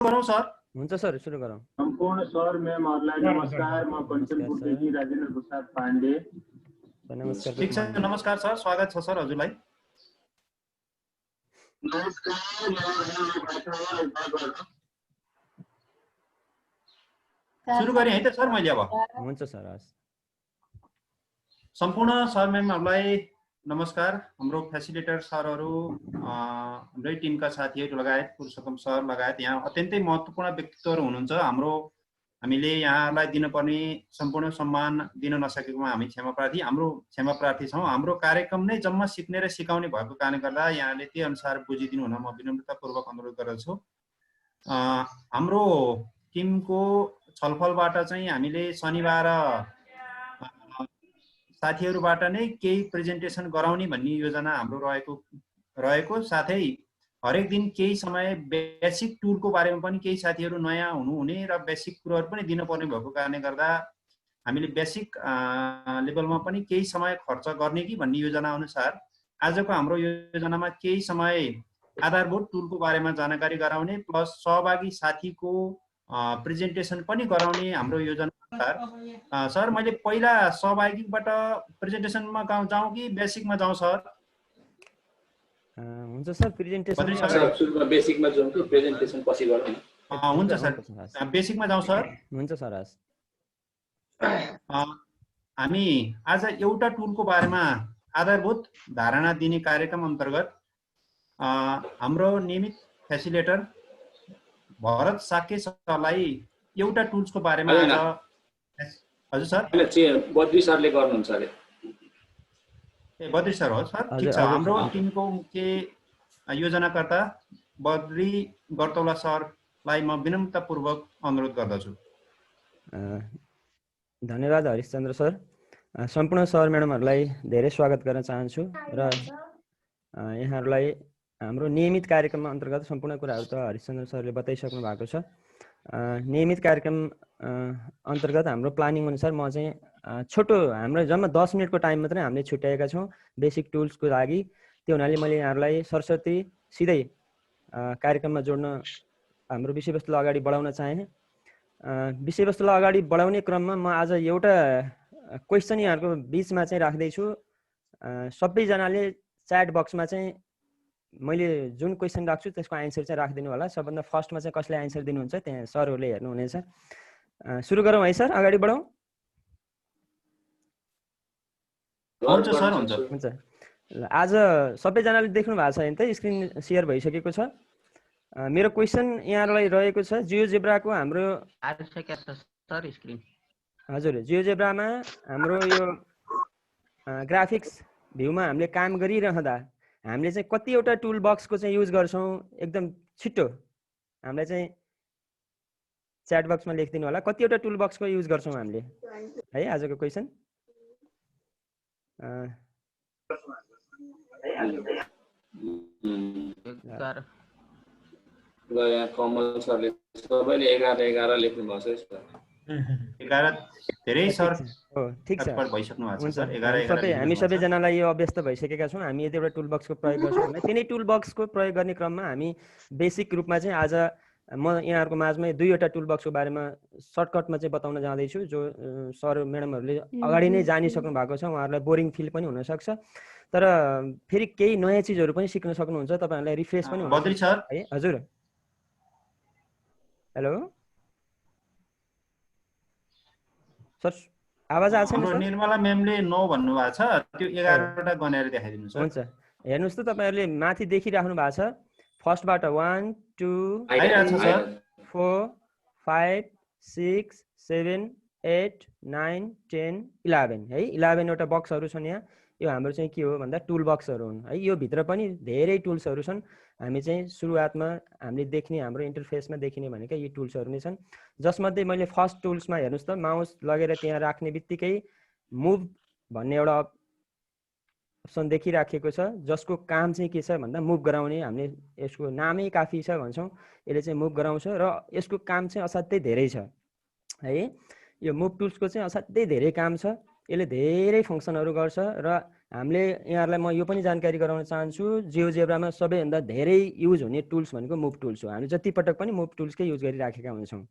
गरौँ सर? हुन्छ सर, सुरु गरौँ। सम्पूर्ण सर म्यामहरुलाई नमस्कार। म कञ्चनपुरदेखि राजेन्द्र प्रसाद पाण्डे। नमस्कार। ठीक छ, नमस्कार सर, स्वागत छ सर हजुरलाई। सुरु गरेँ है त सर मैले अब? हुन्छ सर, हस्। सम्पूर्ण सर म्यामहरुलाई नमस्कार। हाम्रो फेसिलिटेटर सरहरू, हाम्रै टिमका साथीहरू लगायत पुरुषोत्तम सर लगायत यहाँ अत्यन्तै महत्त्वपूर्ण व्यक्तित्वहरू हुनुहुन्छ। हामीले यहाँलाई दिनुपर्ने सम्पूर्ण सम्मान दिन नसकेकोमा हामी क्षमाप्रार्थी छौँ। हाम्रो कार्यक्रम नै जम्मा सिक्ने र सिकाउने भएको कारणले गर्दा यहाँले त्यही अनुसार बुझिदिनु हुन म विनम्रतापूर्वक अनुरोध गर्दछु। हाम्रो टिमको छलफलबाट चाहिँ हामीले शनिबार साथीहरूबाट नै केही प्रेजेन्टेसन गराउने भन्ने योजना हाम्रो रहेको साथै हरेक दिन केही समय बेसिक टुलको बारेमा पनि केही साथीहरू नयाँ हुनुहुने र बेसिक कुराहरू पनि दिनुपर्ने भएको कारणले गर्दा हामीले बेसिक लेभलमा पनि केही समय खर्च गर्ने कि भन्ने योजना अनुसार आजको हाम्रो योजनामा केही समय आधारभूत टुलको बारेमा जानकारी गराउने प्लस सहभागी साथीको प्रेजेन्टेसन पनि गराउने हाम्रो योजना अनुसार सर मैले पहिला सहभागीबाट प्रेजेन्टेसनमा जाउँ कि बेसिकमा जाउँ सर? हुन्छ सर, प्रेजेन्टेसन सुरुमा बेसिकमा जाउँ कि प्रेजेन्टेसन पछि गरौँ न? हुन्छ सर, बेसिकमा जाउँ सर। हुन्छ सर, हस्। हामी आज एउटा टुलको बारेमा आधारभूत धारणा दिने कार्यक्रम अन्तर्गत हाम्रो नियमित फेसिलिटेटर भरत साके सरलाई एउटा टुल्सको बारेमा आज। हजुर सर, बद्री सरले गर्नुहुन्छ अरे। बद्री सर हो सर, ठिक छ। हाम्रो टिमको मुख्य योजनाकर्ता बद्री गर्तौला सरलाई म विनम्रतापूर्वक अनुरोध गर्दछु। धन्यवाद हरिश्चन्द्र सर। सम्पूर्ण सर म्याडमहरूलाई धेरै स्वागत गर्न चाहन्छु र यहाँहरूलाई हाम्रो नियमित कार्यक्रम अन्तर्गत सम्पूर्ण कुराहरू त हरिश्चन्द्र सरले बताइसक्नु भएको छ। नियमित कार्यक्रम अन्तर्गत हाम्रो प्लानिङ अनुसार म चाहिँ छोटो हाम्रो जम्मा 10 मिनटको टाइम मात्रै हामीले छुट्याएका छौँ बेसिक टुल्सको लागि। त्यो हुनाले मैले यहाँहरूलाई सरस्वती सिधै कार्यक्रममा जोड्न हाम्रो विषयवस्तुलाई अगाडि बढाउन चाहेँ। विषयवस्तुलाई अगाडि बढाउने क्रममा म आज एउटा क्वेसन यहाँहरूको बिचमा चाहिँ राख्दैछु। सबैजनाले च्याट बक्समा चाहिँ मैले जुन क्वेसन राख्छु त्यसको एन्सर चाहिँ राखिदिनु होला। सबभन्दा फर्स्टमा चाहिँ कसले एन्सर दिनुहुन्छ त्यहाँ सरहरूले हेर्नुहुनेछ। सुरु गरौँ है सर, अगाडि बढौँ? हुन्छ सर, हुन्छ। आज सबैजनाले देख्नु भएको छ त, स्क्रिन सेयर भइसकेको छ। मेरो क्वेसन यहाँलाई रहेको छ, जियोजेब्राको हाम्रो हजुर जियोजेब्रामा हाम्रो यो ग्राफिक्स भ्यूमा हामीले काम गरिरहँदा हामीले चाहिँ कतिवटा टुल बक्सको चाहिँ युज गर्छौँ एकदम छिट्टो हामीलाई चाहिँ च्याट बक्समा लेखिदिनु होला। कतिवटा टुल बक्सको युज गर्छौँ हामीले है आजको क्वेसन? ल यहाँ कमल सरले सबैले 11 लेख्नु भएको छ। 11 धेरै सर हो, ठिक छ, भइसक्नु भएको छ सर। हामी सबैजनालाई यो अभ्यस्त भइसकेका छौँ। हामी यदि एउटा टुल बक्सको प्रयोग गर्छौँ भने तिनै टुल बक्सको प्रयोग गर्ने क्रममा हामी बेसिक रूपमा चाहिँ आज म यहाँहरूको माझमा दुईवटा टुल बक्सको बारेमा सर्टकटमा चाहिँ बताउन जाँदैछु, जो सर म्याडमहरूले अगाडि नै जानिसक्नु भएको छ। उहाँहरूलाई बोरिङ फिल पनि हुनसक्छ, तर फेरि केही नयाँ चिजहरू पनि सिक्न सक्नुहुन्छ, तपाईँहरूलाई रिफ्रेस पनि हुन्छ है। हजुर, हेलो सर, आवाज आएको छैन? निर्मला म्यामले 9 भन्नुभएको छ, त्यो 11वटा गनेर देखाइदिनु सर। हुन्छ, हेर्नुहोस् त तपाईँहरूले माथि देखिराख्नु भएको छ। फर्स्टबाट 1 2 4 5 6 7 8 9 10 11 है। 11वटा बक्सहरू छन् यहाँ। यो हाम्रो चाहिँ के हो भन्दा टुल बक्सहरू हुन् है। यो भित्र पनि धेरै टुल्सहरू छन्। हामी चाहिँ सुरुवातमा हामीले देख्ने हाम्रो इन्टरफेसमा देखिने भनेका यी टुल्सहरू नै छन्, जसमध्ये मैले फर्स्ट टुल्समा हेर्नुहोस् त माउस लगेर त्यहाँ राख्ने बित्तिकै मुभ भन्ने एउटा अप्सन देखिराखेको छ, जसको काम चाहिँ के छ भन्दा मुभ गराउने। हामीले यसको नामै काफी छ भन्छौँ, यसले चाहिँ मुभ गराउँछ र यसको काम चाहिँ असाध्यै धेरै छ है। यो मुभ टुल्सको चाहिँ असाध्यै धेरै काम छ। यसले धेरै फङ्सनहरू गर्छ र हामीले यहाँहरूलाई म यो पनि जानकारी गराउन चाहन्छु, जियोजेब्रामा सबैभन्दा धेरै युज हुने टुल्स भनेको मुभ टुल्स हो। हामी जति पटक पनि मुभ टुल्सकै युज गरिराखेका हुन्छौँ।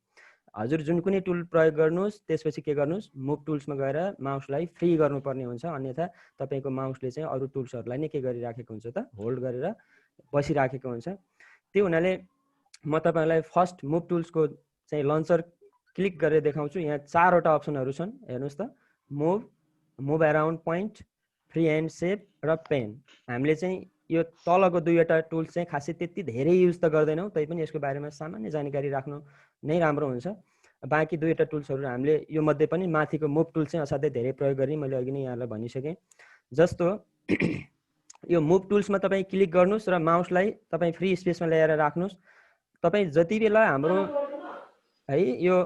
हजुर जुन कुनै टुल प्रयोग गर्नुहोस्, त्यसपछि के गर्नुहोस्, मुभ टुल्समा गएर माउसलाई फ्री गर्नुपर्ने हुन्छ, अन्यथा तपाईँको माउसले चाहिँ अरू टुल्सहरूलाई नै के गरिराखेको हुन्छ त, होल्ड गरेर बसिराखेको हुन्छ। त्यो हुनाले म तपाईँलाई फर्स्ट मुभ टुल्सको चाहिँ लन्चर क्लिक गरेर देखाउँछु। यहाँ 4वटा अप्सनहरू छन्, हेर्नुहोस् त, move, move around point, free hand shape र पेन। हामीले चाहिँ यो तलको 2वटा टुल्स चाहिँ खासै त्यति धेरै युज त गर्दैनौँ, तैपनि यसको बारेमा सामान्य जानकारी राख्नु नै राम्रो हुन्छ। बाँकी 2वटा टुल्सहरू हामीले यो मध्ये पनि माथिको मुभ टुल चाहिँ असाध्यै धेरै प्रयोग गर्ने मैले अघि नै यहाँलाई भनिसकेँ। जस्तो यो मुभ टुल्समा तपाईँ क्लिक गर्नुहोस् र माउसलाई तपाईँ फ्री स्पेसमा ल्याएर राख्नुहोस्। तपाईँ जति बेला हाम्रो है यो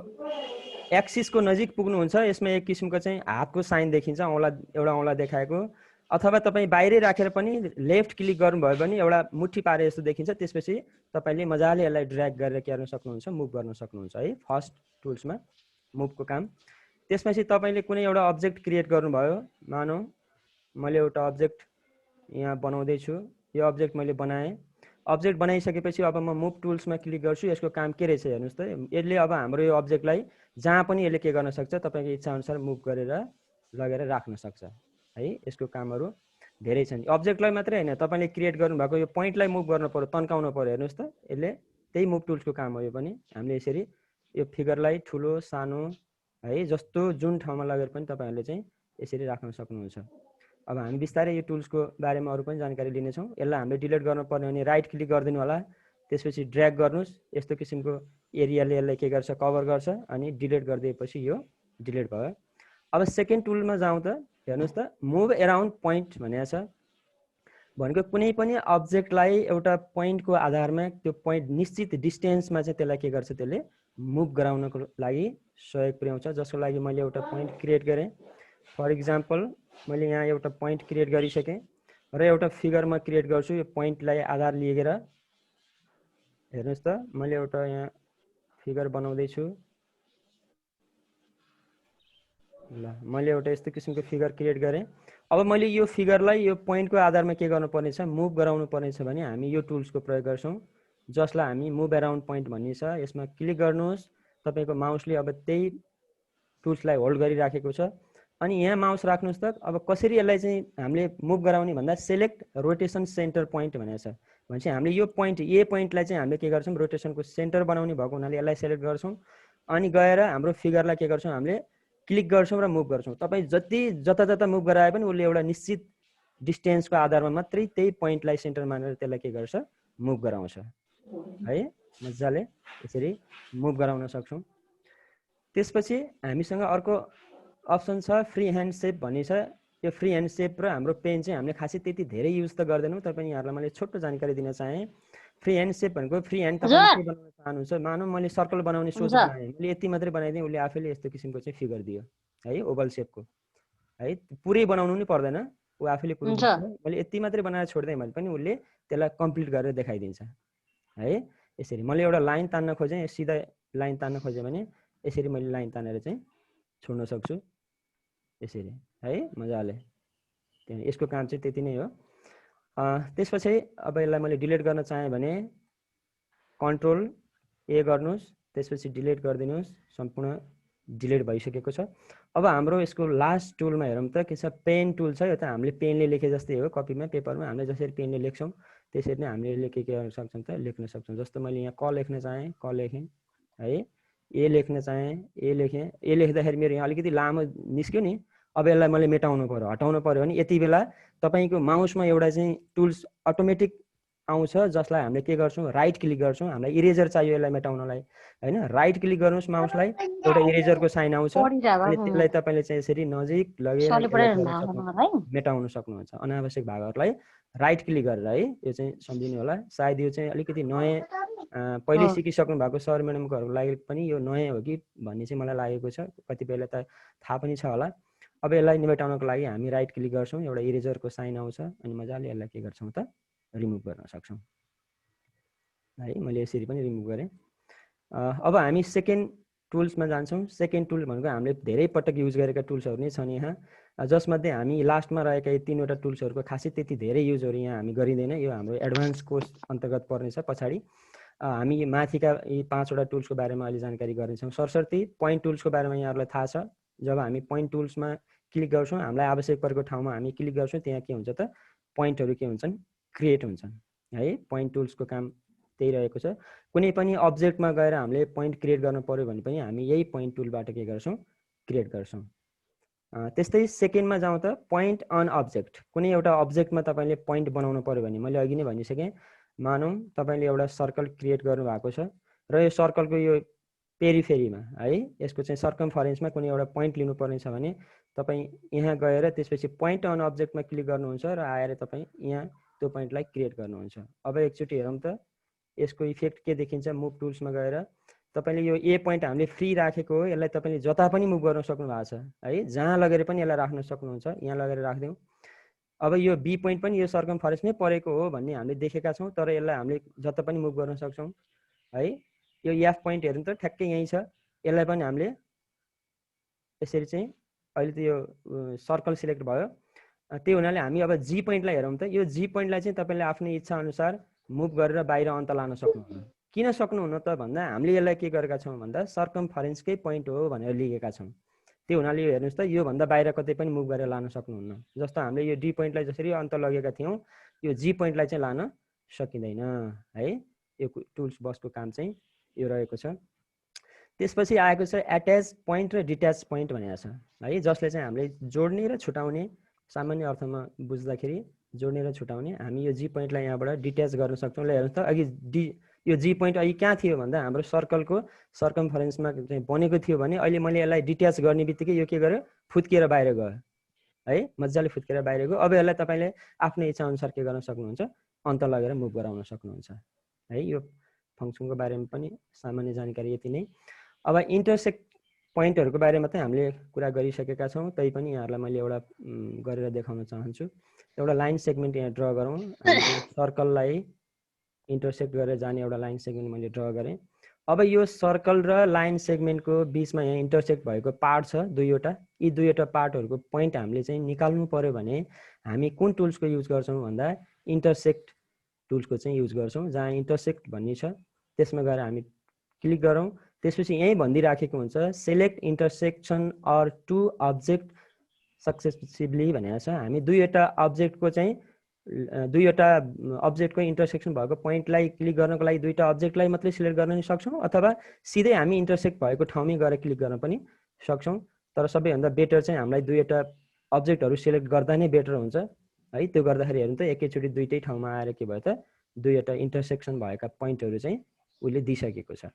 एक्सिसको नजिक पुग्नुहुन्छ, यसमा एक किसिमको चाहिँ हातको साइन देखिन्छ, एउटा औँला देखाएको, अथवा तपाईँ बाहिरै राखेर पनि लेफ्ट क्लिक गर्नुभयो भने एउटा मुठी पारे जस्तो देखिन्छ। त्यसपछि तपाईँले मजाले यसलाई ड्र्याग गरेर के गर्न सक्नुहुन्छ, मुभ गर्न सक्नुहुन्छ है फर्स्ट टुल्समा मुभको काम। त्यसपछि तपाईँले कुनै एउटा अब्जेक्ट क्रिएट गर्नुभयो, मानौ मैले एउटा अब्जेक्ट यहाँ बनाउँदैछु, यो अब्जेक्ट मैले बनाएँ। अब्जेक्ट बनाइसकेपछि अब म मुभ टुल्समा क्लिक गर्छु। यसको काम के रहेछ हेर्नुहोस् त, यसले अब हाम्रो यो अब्जेक्टलाई जहाँ पनि यसले के गर्न सक्छ, तपाईँको इच्छाअनुसार मुभ गरेर लगेर राख्न सक्छ है। यसको कामहरू धेरै छन्। अब्जेक्टलाई मात्रै होइन, तपाईँले क्रिएट गर्नुभएको यो पोइन्टलाई मुभ गर्नु पर्यो, तन्काउनु पर्यो, हेर्नुहोस् त, यसले त्यही मुभ टुल्सको काम हो। यो पनि हामीले यसरी यो फिगरलाई ठुलो सानो है जस्तो जुन ठाउँमा लगेर पनि तपाईँहरूले चाहिँ यसरी राख्न सक्नुहुन्छ। अब हामी बिस्तारै यो टुल्सको बारेमा अरू पनि जानकारी लिनेछौँ। यसलाई हामीले डिलिट गर्नुपर्ने भने राइट क्लिक गरिदिनु होला, त्यसपछि ड्र्याग गर्नुहोस्, यस्तो किसिमको एरियाले यसलाई के गर्छ, कभर गर्छ, अनि डिलिट गरिदिएपछि यो डिलिट भयो। अब सेकेन्ड टुलमा जाउँ त, हेर्नुहोस् त, मुभ एराउन्ड पोइन्ट भनेको छ। भनेको कुनै पनि अब्जेक्टलाई एउटा पोइन्टको आधारमा त्यो पोइन्ट निश्चित डिस्टेन्समा चाहिँ त्यसलाई के गर्छ, त्यसले मुभ गराउनको लागि सहयोग पुर्याउँछ। जसको लागि मैले एउटा पोइन्ट क्रिएट गरेँ। फर इक्जाम्पल मैले यहाँ एउटा पोइन्ट क्रिएट गरिसकेँ र एउटा फिगर म क्रिएट गर्छु यो पोइन्टलाई आधार लिएर। हेर्नुहोस् त, मैले एउटा यहाँ फिगर बनाउँदैछु। ल, मैले एउटा यस्तो किसिमको फिगर क्रिएट गरेँ। अब मैले यो फिगरलाई यो पोइन्टको आधारमा के गर्नुपर्नेछ, मुभ गराउनु पर्नेछ भने हामी यो टुल्सको प्रयोग गर्छौँ, जसलाई हामी मुभ एराउन्ड पोइन्ट भन्ने छ। यसमा क्लिक गर्नुहोस्, तपाईँको माउसले अब त्यही टुल्सलाई होल्ड गरिराखेको छ। अनि यहाँ माउस राख्नुहोस् त। अब कसरी यसलाई चाहिँ हामीले मुभ गराउने भन्दा सेलेक्ट रोटेसन सेन्टर पोइन्ट भनेको छ। भनेपछि हामीले यो पोइन्ट ए पोइन्टलाई चाहिँ हामीले के गर्छौँ, रोटेसनको सेन्टर बनाउने भएको हुनाले यसलाई सेलेक्ट गर्छौँ। अनि गएर हाम्रो फिगरलाई के गर्छौँ, हामीले क्लिक गर्छौँ र मुभ गर्छौँ। तपाईँ जता मुभ गराए पनि उसले एउटा निश्चित डिस्टेन्सको आधारमा मात्रै त्यही पोइन्टलाई सेन्टर मानेर त्यसलाई के गर्छ, मुभ गराउँछ है। मजाले यसरी मुभ गराउन सक्छौँ। त्यसपछि हामीसँग अर्को अप्सन छ फ्री ह्यान्ड सेप भन्ने छ। यो फ्री ह्यान्ड सेप र हाम्रो पेन चाहिँ हामीले खासै त्यति धेरै युज त गर्दैनौँ, तपाईँ यहाँहरूलाई मैले छोटो जानकारी दिन चाहेँ। फ्री ह्यान्ड सेप भनेको फ्री ह्यान्ड तपाईँले के बनाउन चाहनुहुन्छ, मानौँ मैले सर्कल बनाउने सोच बनाएँ, मैले यति मात्रै बनाइदिएँ, उसले आफैले यस्तो किसिमको चाहिँ फिगर दियो है, ओभल सेपको है। पुरै बनाउनु नि पर्दैन, ऊ आफैले पुरै दिन्छ। मैले यति मात्रै बनाएर छोड्दै मैले पनि उसले त्यसलाई कम्प्लिट गरेर देखाइदिन्छ है। यसरी मैले एउटा लाइन तान्न खोजेँ, सिधा लाइन तान्न खोजेँ भने यसरी मैले लाइन तानेर चाहिँ छोड्न सक्छु यसरी है, मजाले। यसको काम चाहिँ त्यति नै हो। त्यसपछि अब यसलाई मैले डिलिट गर्न चाहेँ भने कन्ट्रोल ए गर्नुहोस्, त्यसपछि डिलिट गरिदिनुहोस्। सम्पूर्ण डिलिट भइसकेको छ। अब हाम्रो यसको लास्ट टुलमा हेरौँ त के छ, पेन टुल छ। यो त हामीले पेनले लेखे जस्तै हो, कपीमा पेपरमा हामीले जसरी पेनले लेख्छौँ त्यसरी नै हामीले के गर्न सक्छौँ त, लेख्न सक्छौँ। जस्तो मैले यहाँ क लेख्न चाहेँ, क लेखेँ है। ए लेख्न चाहेँ, ए लेखेँ। ए लेख्दाखेरि मेरो यहाँ अलिकति लामो निस्क्यो नि। अब यसलाई मैले मेटाउनु पऱ्यो, हटाउनु पऱ्यो भने यति बेला तपाईँको माउसमा एउटा चाहिँ टुल्स अटोमेटिक आउँछ, जसलाई हामीले के गर्छौँ, राइट क्लिक गर्छौँ। हामीलाई इरेजर चाहियो यसलाई मेटाउनलाई होइन, राइट क्लिक गर्नुहोस्, माउसलाई एउटा इरेजरको साइन आउँछ, अनि त्यसलाई तपाईँले चाहिँ यसरी नजिक लगेर मेटाउन सक्नुहुन्छ। अनावश्यक भागहरूलाई राइट क्लिक गरेर है। यो चाहिँ सम्झिनु होला, सायद यो चाहिँ अलिकति नयाँ पहिले सिकिसक्नु भएको सर म्याडमकोहरूको लागि पनि यो नयाँ हो कि भन्ने चाहिँ मलाई लागेको छ, कतिपयलाई त थाहा पनि छ होला। अब यसलाई मेटाउनको लागि हामी राइट क्लिक गर्छौँ, एउटा इरेजरको साइन आउँछ, अनि मजाले यसलाई के गर्छौँ त, रिमुभ गर्न सक्छौँ है। मैले यसरी पनि रिमुभ गरेँ। अब हामी सेकेन्ड टुल्समा जान्छौँ। सेकेन्ड टुल भनेको हामीले धेरै पटक युज गरेका टुल्सहरू नै छन् यहाँ। जसमध्ये हामी लास्टमा रहेका यी 3वटा टुल्सहरूको खासै त्यति धेरै युजहरू यहाँ हामी गरिँदैन। यो हाम्रो एडभान्स कोर्स अन्तर्गत पर्नेछ। पछाडि हामी माथिका यी 5वटा टुल्सको बारेमा अहिले जानकारी गर्नेछौँ। सरसर्ती पोइन्ट टुल्सको बारेमा यहाँहरूलाई थाहा छ। जब हामी पोइन्ट टुल्समा क्लिक गर्छौँ, हामीलाई आवश्यक परेको ठाउँमा हामी क्लिक गर्छौँ, त्यहाँ के हुन्छ त पोइन्टहरू के हुन्छन्, क्रिएट हुन्छन् है। पोइन्ट टुल्सको काम त्यही रहेको छ। कुनै पनि अब्जेक्टमा गएर हामीले पोइन्ट क्रिएट गर्नु पर्यो भने पनि हामी यही पोइन्ट टुलबाट के गर्छौँ, क्रिएट गर्छौँ। त्यस्तै सेकेन्डमा जाउँ त पोइन्ट अन अब्जेक्ट। कुनै एउटा अब्जेक्टमा तपाईँले पोइन्ट बनाउनु पर्यो भने मैले अघि नै भनिसकेँ, मानौँ तपाईँले एउटा सर्कल क्रिएट गर्नुभएको छ र यो सर्कलको यो पेरिफेरीमा है, यसको चाहिँ सर्कमफरेन्समा कुनै एउटा पोइन्ट लिनुपर्ने छ भने तपाईँ यहाँ गएर त्यसपछि पोइन्ट अन अब्जेक्टमा क्लिक गर्नुहुन्छ र आएर तपाईँ यहाँ त्यो पोइन्टलाई क्रिएट गर्नुहुन्छ। अब एकचोटि हेरौँ त यसको इफेक्ट के देखिन्छ। मुभ टुल्समा गएर तपाईँले यो ए पोइन्ट हामीले फ्री राखेको हो, यसलाई तपाईँले जता पनि मुभ गर्न सक्नु भएको छ है। जहाँ लगेर पनि यसलाई राख्न सक्नुहुन्छ। यहाँ लगेर राखिदिउँ। अब यो बी पोइन्ट पनि यो सर्कमफरेन्समै परेको हो भन्ने हामीले देखेका छौँ, तर यसलाई हामीले जता पनि मुभ गर्न सक्छौँ है। यो एफ पोइन्ट हेर्नु त ठ्याक्कै यहीँ छ। यसलाई पनि हामीले यसरी चाहिँ अहिले त यो सर्कल सिलेक्ट भयो। त्यही हुनाले हामी अब जी पोइन्टलाई हेरौँ त। यो जी पोइन्टलाई चाहिँ तपाईँले आफ्नो इच्छा अनुसार मुभ गरेर बाहिर अन्त लान सक्नुहुन्न। किन सक्नुहुन्न त भन्दा हामीले यसलाई के गरेका छौँ भन्दा सर्कमफरेन्सकै पोइन्ट हो भनेर लेखेका छौँ। त्यो हुनाले यो हेर्नुहोस् त, योभन्दा बाहिर कतै पनि मुभ गरेर लान सक्नुहुन्न। जस्तो हामीले यो डी पोइन्टलाई जसरी अन्त लगेका थियौँ, यो जी पोइन्टलाई चाहिँ लान सकिँदैन है। यो टुल्स बसको काम चाहिँ यो रहेको छ। त्यसपछि आएको छ एट्याच पोइन्ट र डिट्याच पोइन्ट भनेको छ है, जसले चाहिँ हामीले जोड्ने र छुटाउने, सामान्य अर्थमा बुझ्दाखेरि जोड्ने र छुटाउने। हामी यो जी पोइन्टलाई यहाँबाट डिट्याच गर्न सक्छौँ। ल हेर्नुहोस् त, अघि यो जी पोइन्ट अघि कहाँ थियो भन्दा हाम्रो सर्कलको सर्कमफरेन्समा चाहिँ बनेको थियो भने अहिले मैले यसलाई डिट्याच गर्ने बित्तिकै यो के गर्यो, फुत्किएर बाहिर गयो है। मजाले फुत्किएर बाहिर गयो। अब यसलाई तपाईँले आफ्नो इच्छा अनुसार के गर्न सक्नुहुन्छ, अन्त लगेर मुभ गराउन सक्नुहुन्छ है। यो फङ्सनको बारेमा पनि सामान्य जानकारी यति नै। अब इन्टरसेक्ट पोइन्टहरूको बारेमा चाहिँ हामीले कुरा गरिसकेका छौँ, तैपनि यहाँहरूलाई मैले एउटा गरेर देखाउन चाहन्छु। एउटा लाइन सेगमेन्ट यहाँ ड्र गरौँ। सर्कललाई इन्टरसेक्ट गरेर जाने एउटा लाइन सेगमेन्ट मैले ड्र गरेँ। अब यो सर्कल र लाइन सेगमेन्टको बिचमा यहाँ इन्टरसेक्ट भएको पार्ट छ दुईवटा। यी दुईवटा पार्टहरूको पोइन्ट हामीले चाहिँ निकाल्नु पर्यो भने हामी कुन टुल्सको युज गर्छौँ भन्दा इन्टरसेक्ट टुल्सको चाहिँ युज गर्छौँ। जहाँ इन्टरसेक्ट भन्ने छ त्यसमा गएर हामी क्लिक गरौँ। त्यसपछि यहीँ भनिदिइराखेको हुन्छ select intersection or to object successively भनेको छ। हामी दुईवटा अब्जेक्टको चाहिँ दुईवटा अब्जेक्टको इन्टरसेक्सन भएको पोइन्टलाई क्लिक गर्नको लागि दुईवटा अब्जेक्टलाई मात्रै सिलेक्ट गर्न नि सक्छौँ, अथवा सिधै हामी इन्टरसेक्ट भएको ठाउँमै गएर क्लिक गर्न पनि सक्छौँ। तर सबैभन्दा बेटर चाहिँ हामीलाई दुईवटा अब्जेक्टहरू सिलेक्ट गर्दा नै बेटर हुन्छ है। त्यो गर्दाखेरि हेर्नु त एकैचोटि दुईटै ठाउँमा आएर के भयो त, दुईवटा इन्टरसेक्सन भएका पोइन्टहरू चाहिँ उसले दिइसकेको छ।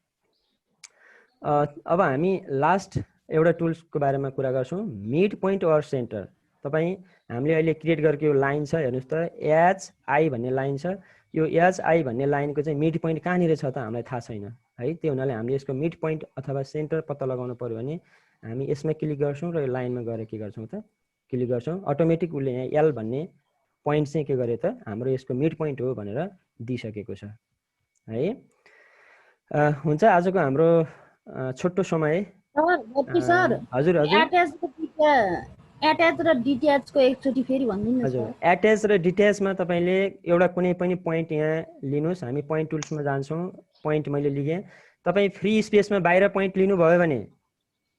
अब हामी लास्ट एउटा टुल्सको बारेमा कुरा गर्छौँ, मिड पोइन्ट अर सेन्टर। तपाईँ हामीले अहिले क्रिएट गरेको यो लाइन छ, हेर्नुहोस् त एचआई भन्ने लाइन छ। यो एचआई भन्ने लाइनको चाहिँ मिड पोइन्ट कहाँनिर छ त हामीलाई थाहा छैन है। त्यो हुनाले हामीले यसको मिड पोइन्ट अथवा सेन्टर पत्ता लगाउनु पर्यो भने हामी यसमा क्लिक गर्छौँ र यो लाइनमा गएर के गर्छौँ त, क्लिक गर्छौँ। अटोमेटिक उसले यहाँ एल भन्ने पोइन्ट चाहिँ के गर्यो त, हाम्रो यसको मिड पोइन्ट हो भनेर दिइसकेको छ है। हुन्छ, आजको हाम्रो छोटो समय। सर हजुर एट्याच र डिट्याचको एकचोटि फेरि भनिदिनु न। हजुर, एट्याच र डिट्याचमा तपाईँले एउटा कुनै पनि पोइन्ट यहाँ लिनुहोस्। हामी पोइन्ट टुल्समा जान्छौँ। पोइन्ट मैले लिएँ। तपाईँ फ्री स्पेसमा बाहिर पोइन्ट लिनुभयो भने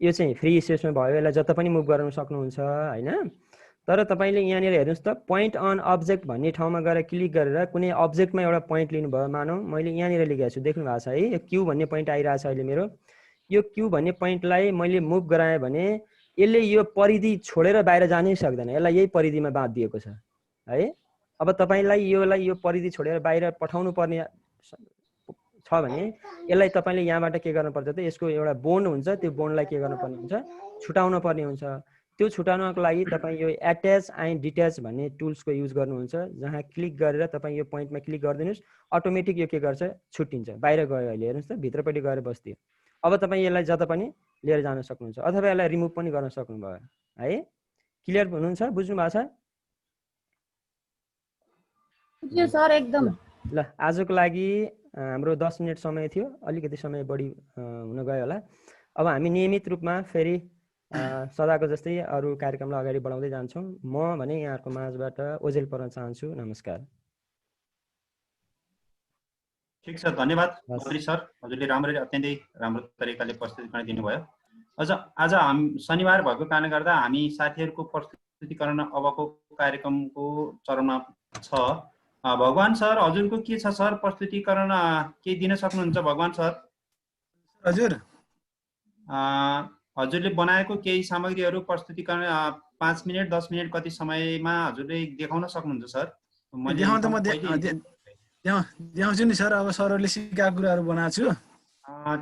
यो चाहिँ फ्री स्पेसमा भयो, यसलाई जता पनि मुभ गराउन सक्नुहुन्छ होइन। तर तपाईँले यहाँनिर हेर्नुहोस् त, पोइन्ट अन अब्जेक्ट भन्ने ठाउँमा गएर क्लिक गरेर कुनै अब्जेक्टमा एउटा पोइन्ट लिनुभयो। मानौँ मैले यहाँनिर लेखेको छु, देख्नु भएको छ है, यो क्यू भन्ने पोइन्ट आइरहेको छ अहिले मेरो। यो क्यू भन्ने पोइन्टलाई मैले मुभ गराएँ भने यसले यो परिधि छोडेर बाहिर जानै सक्दैन, यसलाई यही परिधिमा बाँधिएको छ है। अब तपाईँलाई यो परिधि छोडेर बाहिर पठाउनु पर्ने छ भने यसलाई तपाईँले यहाँबाट के गर्नुपर्छ त, यसको एउटा बोन्ड हुन्छ, त्यो बोन्डलाई के गर्नुपर्ने हुन्छ, छुटाउन पर्ने हुन्छ। त्यो छुटाउनको लागि तपाईँ यो एट्याच एन्ड डिट्याच भन्ने टुल्सको युज गर्नुहुन्छ, जहाँ क्लिक गरेर तपाईँ यो पोइन्टमा क्लिक गरिदिनुहोस्, अटोमेटिक यो के गर्छ, छुट्टिन्छ, बाहिर गयो। अहिले हेर्नुहोस् त, भित्रपट्टि गएर बस्दियो। अब तपाईँ यसलाई जता पनि लिएर जान सक्नुहुन्छ, अथवा यसलाई रिमुभ पनि गर्न सक्नुभयो है। क्लियर हुनुहुन्छ, बुझ्नु भएको छ? सर एकदम। ल, आजको लागि हाम्रो 10 मिनट समय थियो, अलिकति समय बढी हुन गयो होला। अब हामी नियमित रूपमा फेरि सदाको जस्तै अरू कार्यक्रमलाई अगाडि बढाउँदै जान्छौँ। म भने यहाँहरूको माझबाट ओझेल पर्न चाहन्छु। नमस्कार। ठिक छ, धन्यवाद हस्। बद्री सर, हजुरले राम्ररी अत्यन्तै राम्रो तरिकाले प्रस्तुतिकरण दिनुभयो। आज शनिबार भएको कारणले गर्दा हामी साथीहरूको प्रस्तुतिकरण अबको कार्यक्रमको चरणमा छ। भगवान सर, हजुरको के छ सर प्रस्तुतिकरण, केही दिन सक्नुहुन्छ भगवान सर? हजुर, हजुरले बनाएको केही सामग्रीहरू प्रस्तुतिकरण 5 मिनट 10 मिनट कति समयमा हजुरले देखाउन सक्नुहुन्छ सर? देखाउँछु नि सर। अब सरहरूले सिकाएको कुराहरू बनाएको छु।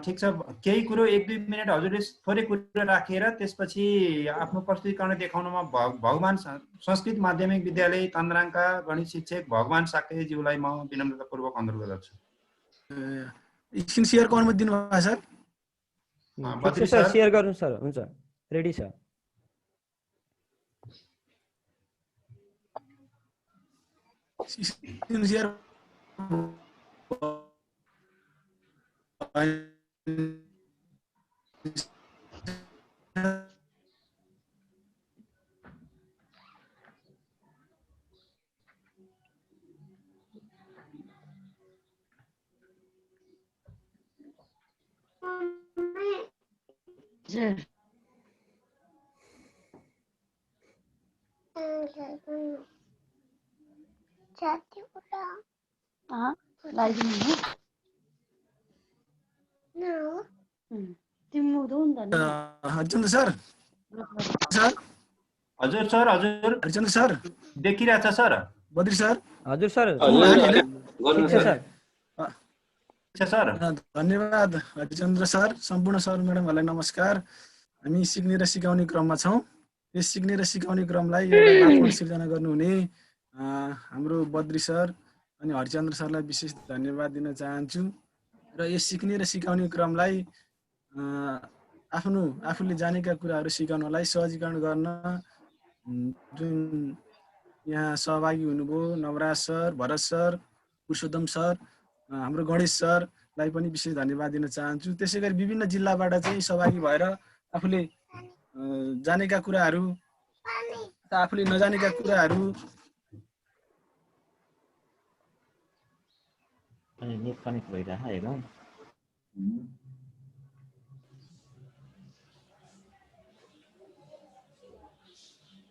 ठिक छ, केही कुरो 1-2 मिनट हजुरले थोरै कुरो राखेर त्यसपछि आफ्नो प्रस्तुतिकरण देखाउनमा भगवान संस्कृत माध्यमिक विद्यालय तन्द्राङका गणित शिक्षक भगवान साक्यज्यूलाई म विनम्रतापूर्वक अनुरोध गर्छु। स्क्रिन सेयरको अनुमति दिनुभयो सर? सर सेयर गर्नु सर। हुन्छ, रेडी छ। Screen share Harichandra sir. हजुर सर, हजुर हरिचन्द्र सर देखिरहेछ सर? बद्री सर? हजुर सर। सर धन्यवाद हरिचन्द्र सर। सम्पूर्ण सर म्याडमहरूलाई नमस्कार। हामी सिक्ने र सिकाउने क्रममा छौँ। यस सिक्ने र सिकाउने क्रमलाई एउटा वातावरण सिर्जना गर्नुहुने हाम्रो बद्री सर अनि हरिचन्द्र सरलाई विशेष धन्यवाद दिन चाहन्छु। र यस सिक्ने र सिकाउने क्रमलाई आफूले जानेका कुराहरू सिकाउनलाई सहजीकरण गर्न जुन यहाँ सहभागी हुनुभयो नवराज सर, भरत सर, पुरुषोत्तम सर, हाम्रो गणेश सरलाई पनि विशेष धन्यवाद दिन चाहन्छु। त्यसै गरी विभिन्न जिल्लाबाट चाहिँ सहभागी भएर आफूले जानेका कुराहरू, आफूले नजानेका कुराहरू नेट कनेक्ट भइरहेछ हेरौँ।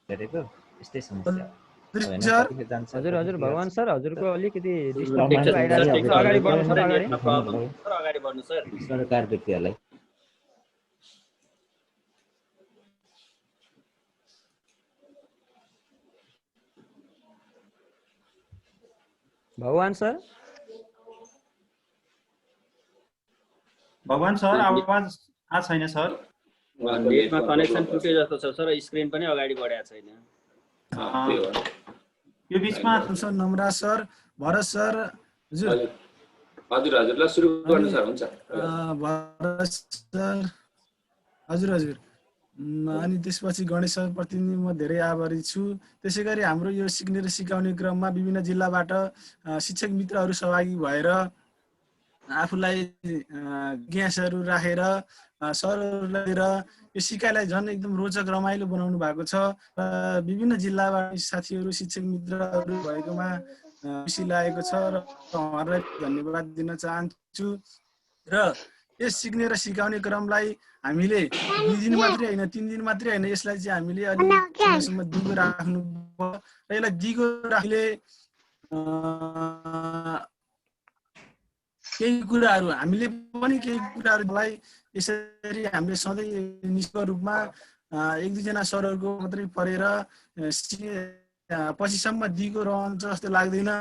हेरेको यस्तै समस्या। हजुर भगवान सर, हजुरको अलिकति डिस्टर्ब भइरहेछ। अगाडि बढ्नु सर, अगाडि बढ्नु सर। सरकार व्यक्तिहरूलाई भगवान सर आवाज आ छैन सर। नेटमा कनेक्सन टुटे जस्तो छ सर। स्क्रिन पनि अगाडि बढेको छैन। यो बिचमा sir Namraj sir, Bharat sir, हजुरलाई सुरु गर्नु सर। हुन्छ भरत सर, हजुर। अनि त्यसपछि गणेश सर प्रति म धेरै आभारी छु। त्यसै गरी हाम्रो यो सिक्ने र सिकाउने क्रममा विभिन्न जिल्लाबाट शिक्षक मित्रहरू सहभागी भएर आफूलाई ग्यासहरू राखेर सरहरूलाई लिएर यो सिकाइलाई झन् एकदम रोचक रमाइलो बनाउनु भएको छ। विभिन्न जिल्लाबाट साथीहरू शिक्षक मित्रहरू भएकोमा खुसी लागेको छ र उहाँहरूलाई धन्यवाद दिन चाहन्छु। र यस सिक्ने र सिकाउने क्रमलाई हामीले 2 दिन मात्रै होइन 3 दिन मात्रै होइन, यसलाई चाहिँ हामीले अलि समयसम्म दिगो राख्नु पर्यो। र यसलाई दिगो राख्ने केही कुराहरू हामीले पनि केही कुराहरूलाई यसरी हामीले सधैँ निष्ठ रूपमा 1-2 जना सरहरूको मात्रै पढेर पछिसम्म दिगो रहन्छ जस्तो लाग्दैन।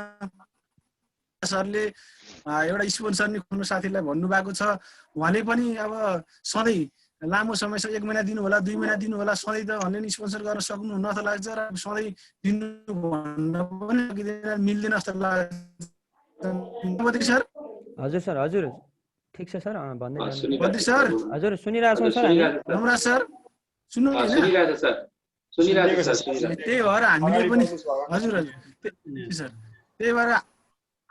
सरले एउटा स्पोन्सर नि खोल्नु साथीलाई भन्नुभएको छ। उहाँले पनि अब सधैँ लामो समयसम्म 1 महिना दिनु होला, 2 महिना दिनु होला, सधैँ त उहाँले नि स्पोन्सर गर्न सक्नुहुन्न जस्तो लाग्छ र सधैँ दिनु भन्न पनि सकिँदैन, मिल्दैन जस्तो लाग्छ। सर हजुर सर, हजुर ठिक छ सर। भन्दै बद्री सर, हजुर सुनिरहेको छौँ सर। नमराज सर सुन्नु सुनिरहेछ सर। त्यही भएर हामीले पनि हजुर सर, त्यही भएर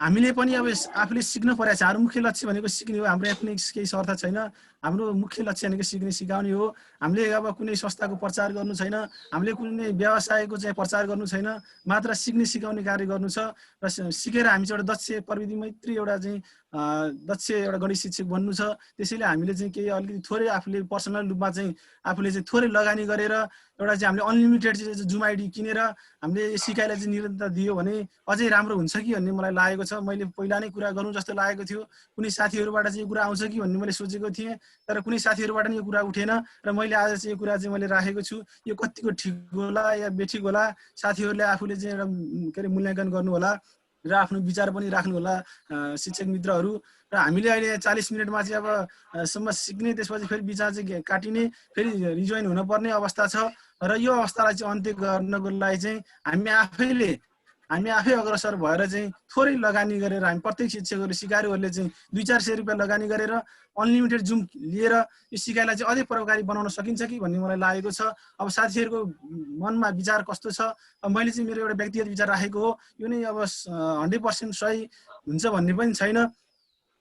हामीले पनि अब आफूले सिक्नु परेको छ। हाम्रो मुख्य लक्ष्य भनेको सिक्ने हो। हाम्रो आफ्नो केही स्वार्थ छैन। हाम्रो मुख्य लक्ष्य भनेको सिक्ने सिकाउने हो। हामीले अब कुनै संस्थाको प्रचार गर्नु छैन, हामीले कुनै व्यवसायको चाहिँ प्रचार गर्नु छैन, मात्र सिक्ने सिकाउने कार्य गर्नु छ। र सिकेर हामी चाहिँ एउटा दक्ष प्रविधि मैत्री एउटा चाहिँ दक्ष एउटा गणित शिक्षक बन्नु छ। त्यसैले हामीले चाहिँ केही अलिकति थोरै आफूले पर्सनल रूपमा चाहिँ आफूले चाहिँ थोरै लगानी गरेर एउटा चाहिँ हामीले अनलिमिटेड चाहिँ जुम आइडी किनेर हामीले सिकाइलाई चाहिँ निरन्तरता दियो भने अझै राम्रो हुन्छ कि भन्ने मलाई लागेको छ। मैले पहिला नै कुरा गरौँ जस्तो लागेको थियो। कुनै साथीहरूबाट चाहिँ यो कुरा आउँछ कि भन्ने मैले सोचेको थिएँ, तर कुनै साथीहरूबाट नि यो कुरा उठेन र मैले आज चाहिँ यो कुरा चाहिँ मैले राखेको छु। यो कतिको ठिक होला या बेठिक होला, साथीहरूले आफूले चाहिँ एउटा के अरे मूल्याङ्कन गर्नु होला र आफ्नो विचार पनि राख्नु होला शिक्षक मित्रहरू। र हामीले अहिले 40 मिनटमा चाहिँ अब सम्म सिक्ने, त्यसपछि फेरि विचार चाहिँ काटिने, फेरि रिजोइन हुनुपर्ने अवस्था छ। र यो अवस्थालाई चाहिँ अन्त्य गर्नको लागि चाहिँ हामी आफै अग्रसर भएर चाहिँ थोरै लगानी गरेर हामी प्रत्येक शिक्षकहरू सिकारुहरूले चाहिँ 200-400 रुपियाँ लगानी गरेर अनलिमिटेड जुम लिएर यो सिकाइलाई चाहिँ अझै प्रभावकारी बनाउन सकिन्छ कि भन्ने मलाई लागेको छ। अब साथीहरूको मनमा विचार कस्तो छ, अब मैले चाहिँ मेरो एउटा व्यक्तिगत विचार राखेको हो। यो नै अब 100% सही हुन्छ भन्ने पनि छैन।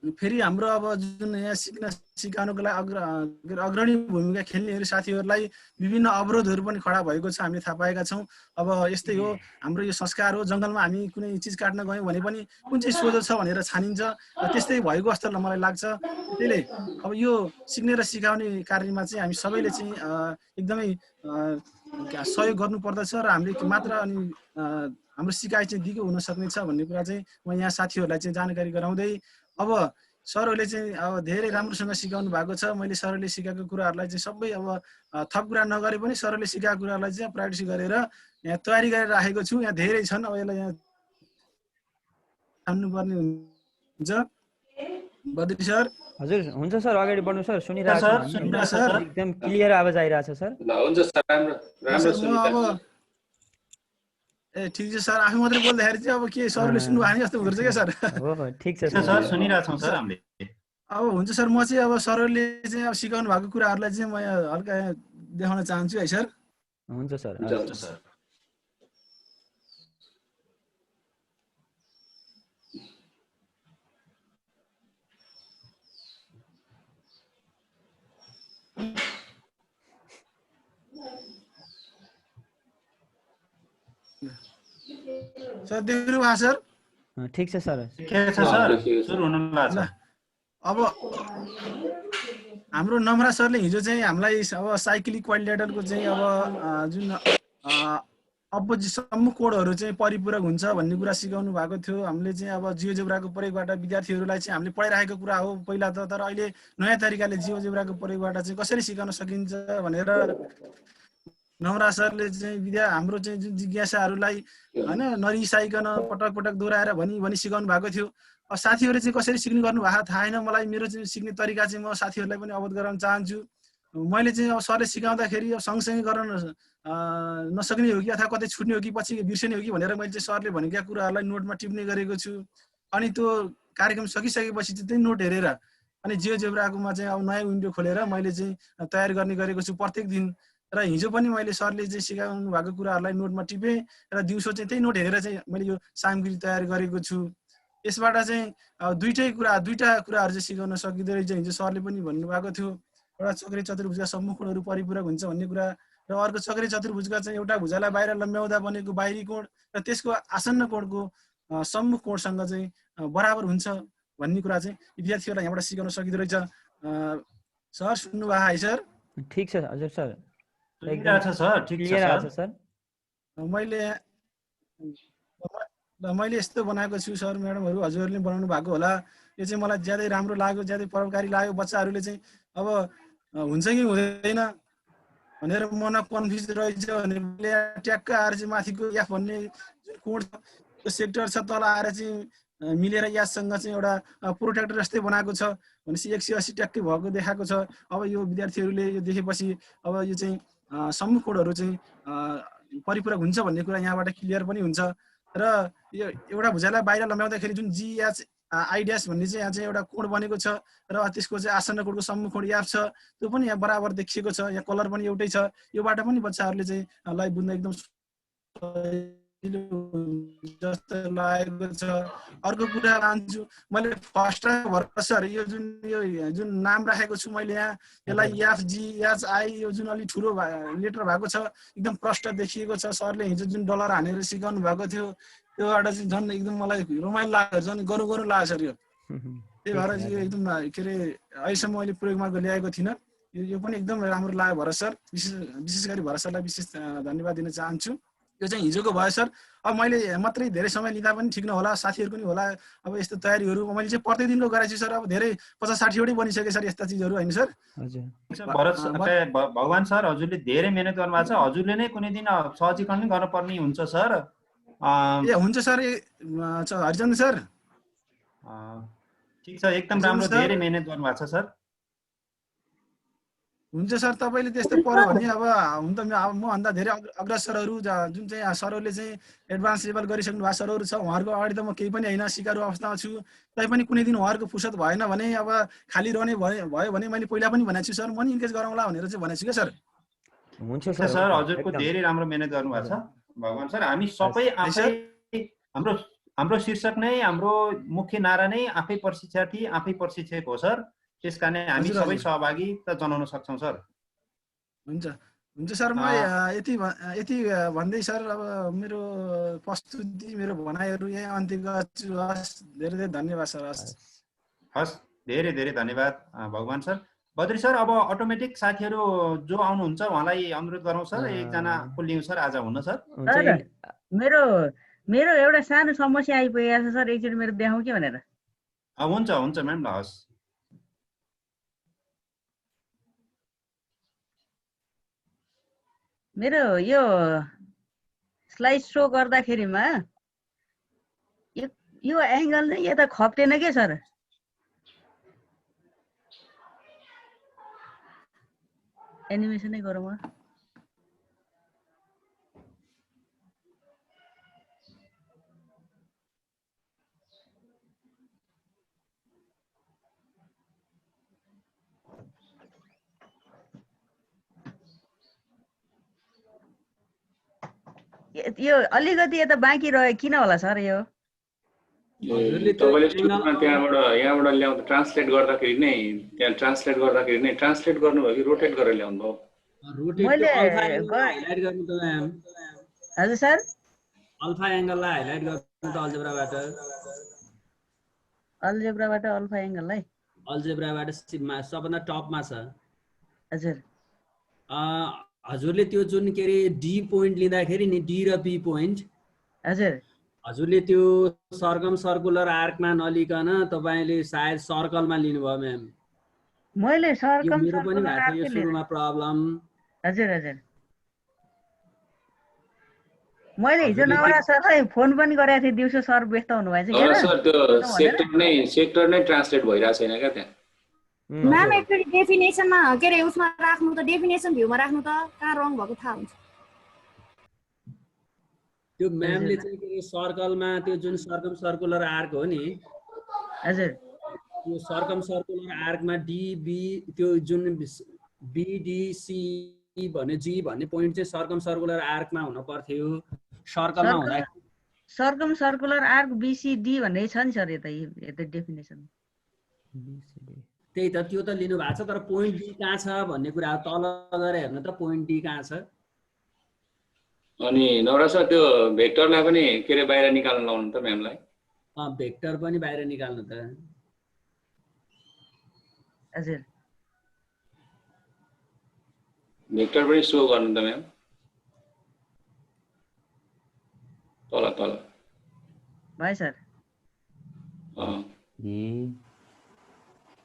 फेरि हाम्रो अब जुन यहाँ सिकाउनको लागि अग्रणी भूमिका खेल्नेहरू साथीहरूलाई विभिन्न अवरोधहरू पनि खडा भएको छ, हामीले थाहा पाएका छौँ। अब यस्तै हो, हाम्रो यो संस्कार हो। जङ्गलमा हामी कुनै चिज काट्न गयौँ भने पनि कुन चाहिँ सोझो छ भनेर छानिन्छ, त्यस्तै भएको जस्तो मलाई लाग्छ। त्यसले अब यो सिक्ने र सिकाउने कार्यमा चाहिँ हामी सबैले चाहिँ एकदमै सहयोग गर्नुपर्दछ र हामीले मात्र अनि हाम्रो सिकाइ चाहिँ दिगो हुन सक्नेछ भन्ने कुरा चाहिँ म यहाँ साथीहरूलाई चाहिँ जानकारी गराउँदै, अब सरहरूले चाहिँ अब धेरै राम्रोसँग सिकाउनु भएको छ। मैले सरहरूले सिकाएको कुराहरूलाई चाहिँ सबै अब थप कुरा नगरे पनि सरहरूले सिकाएको कुराहरूलाई चाहिँ प्र्याक्टिस गरेर यहाँ तयारी गरेर राखेको छु। यहाँ धेरै छन्, अब यसलाई यहाँ छान्नुपर्ने हुन्छ। बद्री सर। हजुर हुन्छ सर, अगाडि बढ्नु सर। सुनिरहेको छु, एकदम क्लियर आवाज आइरहेछ सर। हुन्छ सर, राम्रो ठिक छ सर। आफै मात्रै बोल्दाखेरि चाहिँ अब के सरले सुन्नु भएन जस्तो हुँदो रहेछ क्या सर। हो ठिक छ सर, सुनिरहेछौँ सर हामीले। अब हुन्छ सर, म चाहिँ अब सरहरूले चाहिँ अब सिकाउनु भएको कुराहरूलाई चाहिँ म हल्का देखाउन चाहन्छु है सर। हुन्छ सर। हुन्छ सर। सर देख्नु भएको सर? ठिक छ सर। सुरु हुन लाग्छ। अब हाम्रो नम्रा सरले हिजो चाहिँ हामीलाई अब साइक्लिक क्वाड्रिलेटरको चाहिँ अब जुन अपोजिट सम्मुख कोणहरू चाहिँ परिपूरक हुन्छ भन्ने कुरा सिकाउनु भएको थियो। हामीले चाहिँ अब जियोजेब्राको प्रयोगबाट विद्यार्थीहरूलाई चाहिँ हामीले पढाइरहेको कुरा हो पहिला त, तर अहिले नयाँ तरिकाले जियोजेब्राको प्रयोगबाट चाहिँ कसरी सिकाउन सकिन्छ भनेर नम्रा सरले चाहिँ हाम्रो चाहिँ जुन जिज्ञासाहरूलाई होइन नरिसाइकन पटक पटक दोहोऱ्याएर भनी सिकाउनु भएको थियो। अब साथीहरूले चाहिँ कसरी सिक्ने गर्नु भएको थाहा छैन मलाई। मेरो चाहिँ सिक्ने तरिका चाहिँ म साथीहरूलाई पनि अवगत गराउन चाहन्छु। मैले चाहिँ अब सरले सिकाउँदाखेरि अब सँगसँगै गर्न नसक्ने हो कि अथवा कतै छुट्ने हो कि पछि बिर्सने हो कि भनेर मैले चाहिँ सरले भनेका कुराहरूलाई नोटमा टिप्ने गरेको छु। अनि त्यो कार्यक्रम सकिसकेपछि चाहिँ त्यही नोट हेरेर अनि जियोजेब्राकोमा चाहिँ अब नयाँ विन्डो खोलेर मैले चाहिँ तयार गर्ने गरेको छु प्रत्येक दिन। र हिजो पनि मैले सरले चाहिँ सिकाउनु भएको कुराहरूलाई नोटमा टिपेँ र दिउँसो चाहिँ त्यही नोट हेरेर चाहिँ मैले यो सामग्री तयार गरेको छु। यसबाट चाहिँ दुईटा कुराहरू चाहिँ सिकाउन सकिँदो रहेछ। हिजो सरले पनि भन्नुभएको थियो, एउटा चक्रे चतुर्भुजका सम्मुख कोणहरू परिपूरक हुन्छ भन्ने कुरा, र अर्को चक्रे चतुर्भुजका चाहिँ एउटा भुजालाई बाहिर लम्ब्याउँदा बनेको बाहिरी कोण र त्यसको आसन्न कोणको सम्मुख कोणसँग चाहिँ बराबर हुन्छ भन्ने कुरा चाहिँ विद्यार्थीहरूलाई यहाँबाट सिकाउन सकिँदो रहेछ। सर सुन्नु भएको है सर? ठिक छ हजुर सर, मैले यस्तो बनाएको छु सर। म्याडमहरू हजुरहरूले बनाउनु भएको होला। यो चाहिँ मलाई ज्यादै राम्रो लाग्यो, ज्यादै प्रभावकारी लाग्यो। बच्चाहरूले चाहिँ अब हुन्छ कि हुँदैन भनेर मन कन्फ्युज रहेछ भने ट्याक्क आएर चाहिँ माथिको एफ भन्ने जुन कोण छ त्यो सेक्टर छ तल आएर चाहिँ मिलेर यासँग चाहिँ एउटा प्रोटेक्टर जस्तै बनाएको छ भनेपछि 180 ट्याक्कै भएको देखाएको छ। अब यो विद्यार्थीहरूले यो देखेपछि अब यो चाहिँ सम्मुख कोणहरू चाहिँ परिपूरक हुन्छ भन्ने कुरा यहाँबाट क्लियर पनि हुन्छ। र यो एउटा भुजालाई बाहिर लम्ब्याउँदाखेरि जुन जिएच आइड्यास भन्ने चाहिँ यहाँ चाहिँ एउटा कोण बनेको छ र त्यसको चाहिँ आसन्न कोणको सम्मुख कोण याफ छ, त्यो पनि यहाँ बराबर देखिएको छ। यहाँ कलर पनि एउटै छ। योबाट पनि बच्चाहरूले चाहिँ लाई बुझ्न एकदम जस्तो लागेको छ। अर्को कुरा लान्छु, मैले फर्स्ट टाइम भर्खर सर यो जुन नाम राखेको छु मैले यहाँ, यसलाई एफजिएचआई यो जुन अलि ठुलो लेटर भएको छ, एकदम प्रष्ट देखिएको छ। सरले हिजो जुन डलर हानेर सिकाउनु भएको थियो त्योबाट चाहिँ झन् एकदम मलाई रमाइलो लाग्यो, झन् गरौँ लाग्यो सर यो। त्यही भएर चाहिँ एकदम के अरे अहिलेसम्म मैले प्रयोगमा ल्याएको थिइनँ, यो पनि एकदम राम्रो लाग्यो भरत सर। विशेष गरी भरत सरलाई विशेष धन्यवाद दिन चाहन्छु। यो चाहिँ हिजोको भयो सर। अब मैले मात्रै धेरै समय लिँदा पनि ठिक नहोला, साथीहरूको नि होला। अब यस्तो तयारीहरू मैले चाहिँ प्रत्येक दिनको गराएको छु सर। अब धेरै 50-60 वटै बनिसक्यो सर यस्ता चिजहरू, होइन सर? भगवान सर, हजुरले धेरै मेहनत गर्नुभएको छ। हजुरले नै कुनै दिन सहजीकरण नै गर्नुपर्ने हुन्छ सर। ए हुन्छ सर। हरिचन्द्र सर ठिक छ, एकदम राम्रो, धेरै मेहनत गर्नुभएको छ सर। हुन्छ सर। तपाईँले त्यस्तो पर्यो भने अब हुन त मभन्दा धेरै अग्रसरहरू जुन चाहिँ सरहरूले चाहिँ एडभान्स लेभल गरिसक्नु भएको सरहरू छ, उहाँहरूको अगाडि त म केही पनि होइन, सिकारु अवस्थामा छु। तैपनि कुनै दिन उहाँहरूको फुर्सद भएन भने, अब खाली रहने भयो भने मैले पहिला पनि भनेको छु सर, म नि इन्गेज गरौँला भनेर चाहिँ भनेको छु क्या सर। हुन्छ सर, हजुरको धेरै राम्रो मेहनत गर्नुभएको छ भगवान सर। हामी सबै आफै, हाम्रो शीर्षक नै, हाम्रो मुख्य नारा नै आफै प्रशिक्षार्थी आफै प्रशिक्षक हो सर। त्यस कारण हामी सबै सहभागिता जनाउन सक्छौँ सर। हुन्छ सर। म यति भन्दै सर अब मेरो प्रस्तुति, मेरो भनाइहरू यहाँ अन्त्य गर्छु। हस्, धेरै धेरै धन्यवाद सर। हस्, धेरै धेरै धन्यवाद भगवान सर। बद्री सर, अब अटोमेटिक साथीहरू जो आउनुहुन्छ उहाँलाई अनुरोध गरौँ सर। एकजना को लिउँ सर आज हुन सर? मेरो एउटा सानो समस्या आइपुगेको छ सर, एकचोटि मेरो देखाउँ के भनेर। हुन्छ हुन्छ म्याम, ल हस्। मेरो यो स्लाइड सो गर्दाखेरिमा यो एङ्गल चाहिँ यता खप्टेन के सर? एनिमेसनै गरौँ। यो अलिकति यता बाँकी रह्यो, किन होला सर? यो तपाईँले यहाँबाट ल्याउँदा ट्रान्सलेट गर्दाखेरि नै, त्यहाँ ट्रान्सलेट गर्नुभयो कि रोटेट गरेर ल्याउनु भयो? हजुर सर, अल्फा एङ्गललाई हाइलाइट गर्नु त अल्जेब्राबाट अल्फा एङ्गललाई सबभन्दा टपमा छ। हजुर, हजुरले त्यो जुन के अरे डी पोइन्ट लिँदाखेरि नि, डी र बी पोइन्ट, हजुर हजुरले त्यो सर्कम सर्कुलर आर्कमा नलिकन तपाईँले सायद सर्कलमा लिनुभयो म्याम। मैले सर्कम मेरो पनि भएको थियो सुरुमा प्रब्लम। हजुर हजुर, मैले हिजो नवरा सरलाई फोन पनि गरेको थिएँ, दिउँसो सर व्यस्त हुनुभएछ के सर? त्यो सेक्टर नै ट्रान्सलेट भइरहेको छैन क्या त्यहाँ। म्याम एकचोटि डेफिनेसनमा के अरे उसमा राख्नु त, डेफिनेसन भ्यूमा राख्नु त, कहाँ रङ भएको थाहा हुन्छ। त्यो म्यामले चाहिँ के अरे सर्कलमा त्यो जुन सर्कम सर्कुलर आर्क हो नि, हजुर, त्यो सर्कम सर्कुलर आर्कमा डिबी त्यो जुन बिडिसी भन्ने जी भन्ने पोइन्ट चाहिँ सर्कम सर्कुलर आर्कमा हुन पर्थ्यो। सर्कलमा हुँदा सर्कम सर्कुलर आर्क बीसीडी भन्ने छ नि सर, यता डेफिनेसन। त्यही त, त्यो त लिनु भएको छ, तर पोइन्ट डी कहाँ छ भन्ने कुरा तल गएर हेर्नु त, पोइन्ट डी कहाँ छ। अनि नवरा सर, त्यो भेक्टरलाई पनि के अरे बाहिर निकाल्न लाउनु त म्यामलाई। भेक्टर पनि बाहिर निकाल्नु त। हजुर, भेक्टर पनि सो गर्नु त म्याम, तल तल भयो सर।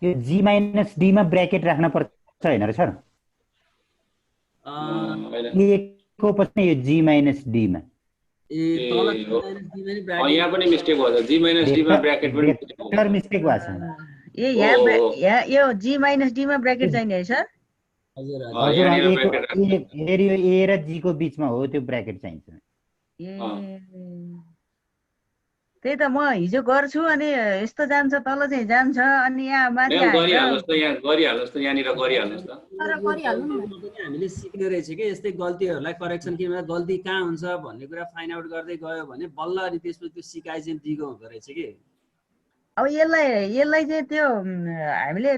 यो जी माइनस डी मा ब्र्याकेट राख्न पर्छ हैन र सर? को पछि यो जी माइनस डी मा यहाँ पनि मिस्टेक भयो। जी माइनस डी मा ब्र्याकेट पनि मिस्टेक भएको छ। यो जी माइनस डी मा ब्र्याकेट चाहिने है सर? हजुर, यो ए र जी को बीचमा हो त्यो ब्र्याकेट चाहिन्छ। त्यही त म हिजो गर्छु अनि यस्तो जान्छ तल चाहिँ जान्छ अनि यहाँ माथि यहाँ आएर गरिहाल्नुहोस् त, यहाँ गरिहाल्नुहोस् त, यहाँनिर गरिहाल्नुहोस् त। तर गरिहाल्नु नि त। पनि हामीले सिक्ने रहेछ कि यस्तै गल्तीहरूलाई करेक्सन के गल्ती कहाँ हुन्छ भन्ने कुरा फाइन्ड आउट गर्दै गयो भने बल्ल अनि त्यसपछि त्यो सिकाइ चाहिँ दिगो हुँदो रहेछ कि। अब यसलाई चाहिँ त्यो हामीले